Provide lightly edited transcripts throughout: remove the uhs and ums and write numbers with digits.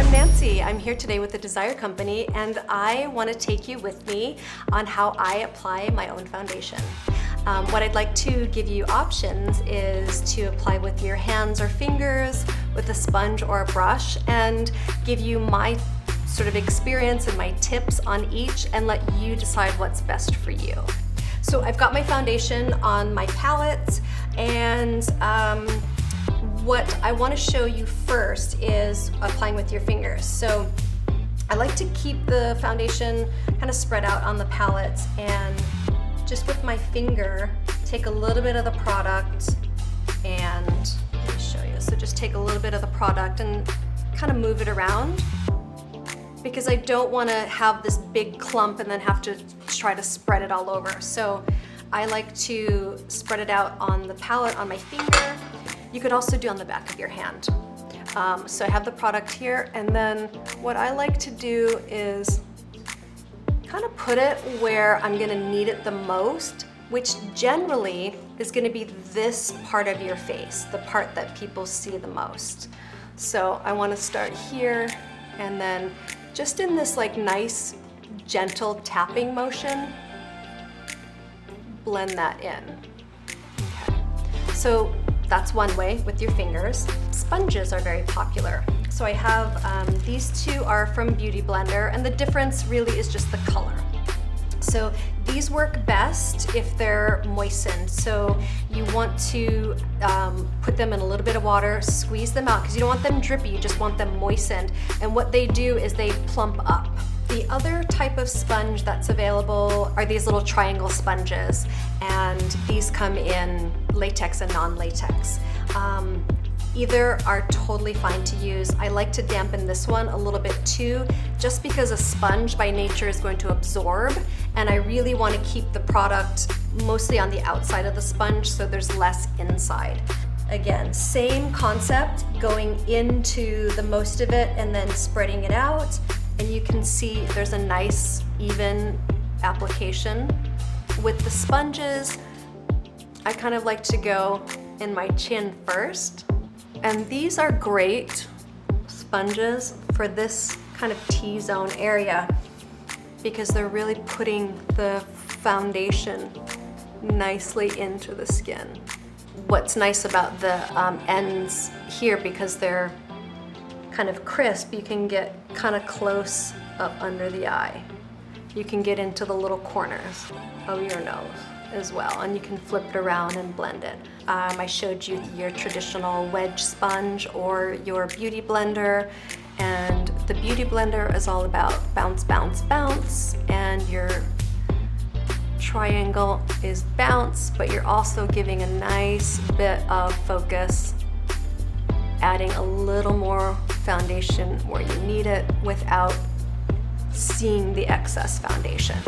I'm Nancy. I'm here today with the Desire Company, and I want to take you with me on how I apply my own foundation. What I'd like to give you options is to apply with your hands or fingers, with a sponge or a brush, and give you my sort of experience and my tips on each and let you decide what's best for you. So I've got my foundation on my palette, and what I want to show you first is applying with your fingers. So I like to keep the foundation kind of spread out on the palette and just with my finger take a little bit of the product and let me show you. So just take a little bit of the product and kind of move it around, because I don't want to have this big clump and then have to try to spread it all over. So I like to spread it out on the palette on my finger. You could also do on the back of your hand. So I have the product here, and then what I like to do is kind of put it where I'm gonna need it the most, which generally is gonna be this part of your face, the part that people see the most. So I wanna start here, and then just in this like nice, gentle tapping motion, blend that in. Okay. So that's one way with your fingers. Sponges are very popular. So I have, these two are from Beauty Blender, and the difference really is just the color. So these work best if they're moistened. So you want to put them in a little bit of water, squeeze them out, because you don't want them drippy, you just want them moistened. And what they do is they plump up. The other type of sponge that's available are these little triangle sponges, and these come in latex and non-latex. Either are totally fine to use. I like to dampen this one a little bit too, just because a sponge by nature is going to absorb, and I really want to keep the product mostly on the outside of the sponge so there's less inside. Again, same concept, going into the most of it and then spreading it out, and you can see there's a nice even application. With the sponges, I kind of like to go in my chin first. And these are great sponges for this kind of T-zone area because they're really putting the foundation nicely into the skin. What's nice about the ends here, because they're kind of crisp, you can get kind of close up under the eye. You can get into the little corners of your nose as well, and you can flip it around and blend it. I showed you your traditional wedge sponge or your Beauty Blender, and the Beauty Blender is all about bounce, bounce, bounce, and your triangle is bounce, but you're also giving a nice bit of focus, adding a little more foundation where you need it without seeing the excess foundation.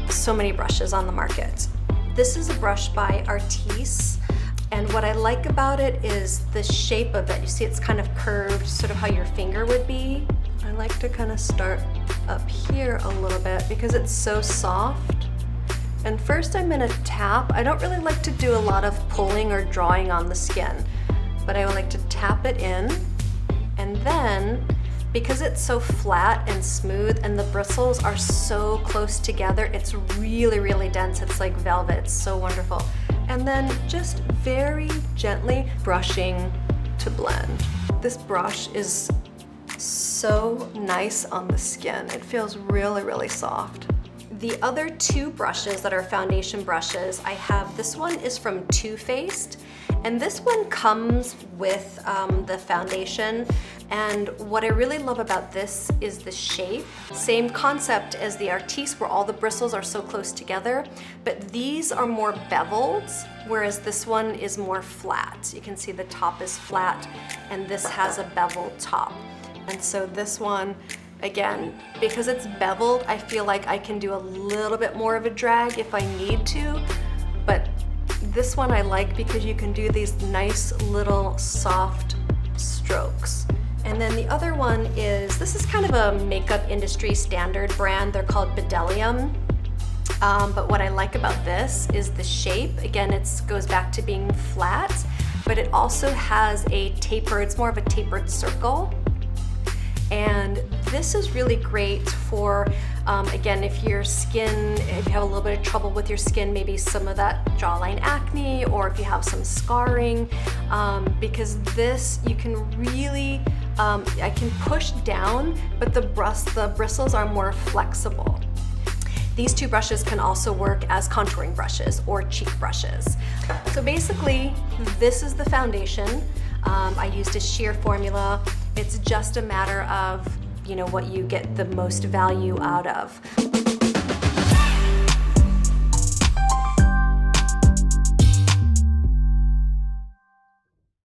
So many brushes on the market. This is a brush by Artis, and what I like about it is the shape of it. You see it's kind of curved, sort of how your finger would be. I like to kind of start up here a little bit because it's so soft. And first I'm gonna tap. I don't really like to do a lot of pulling or drawing on the skin, but I would like to tap it in, and then because it's so flat and smooth and the bristles are so close together, it's really, really dense. It's like velvet, it's so wonderful. And then just very gently brushing to blend. This brush is so nice on the skin. It feels really, really soft. The other two brushes that are foundation brushes, I have, this one is from Too Faced, and this one comes with the foundation. And what I really love about this is the shape. Same concept as the Artis, where all the bristles are so close together, but these are more beveled, whereas this one is more flat. You can see the top is flat, and this has a beveled top. And so this one, again, because it's beveled, I feel like I can do a little bit more of a drag if I need to, but this one I like because you can do these nice little soft strokes. And then the other one is, this is kind of a makeup industry standard brand. They're called Bdellium. But what I like about this is the shape. Again, it goes back to being flat, but it also has a taper, it's more of a tapered circle. And this is really great for, again, if you have a little bit of trouble with your skin, maybe some of that jawline acne, or if you have some scarring, because this, you can really, I can push down, but the bristles are more flexible. These two brushes can also work as contouring brushes or cheek brushes. So basically, this is the foundation. I used a sheer formula. It's just a matter of, what you get the most value out of.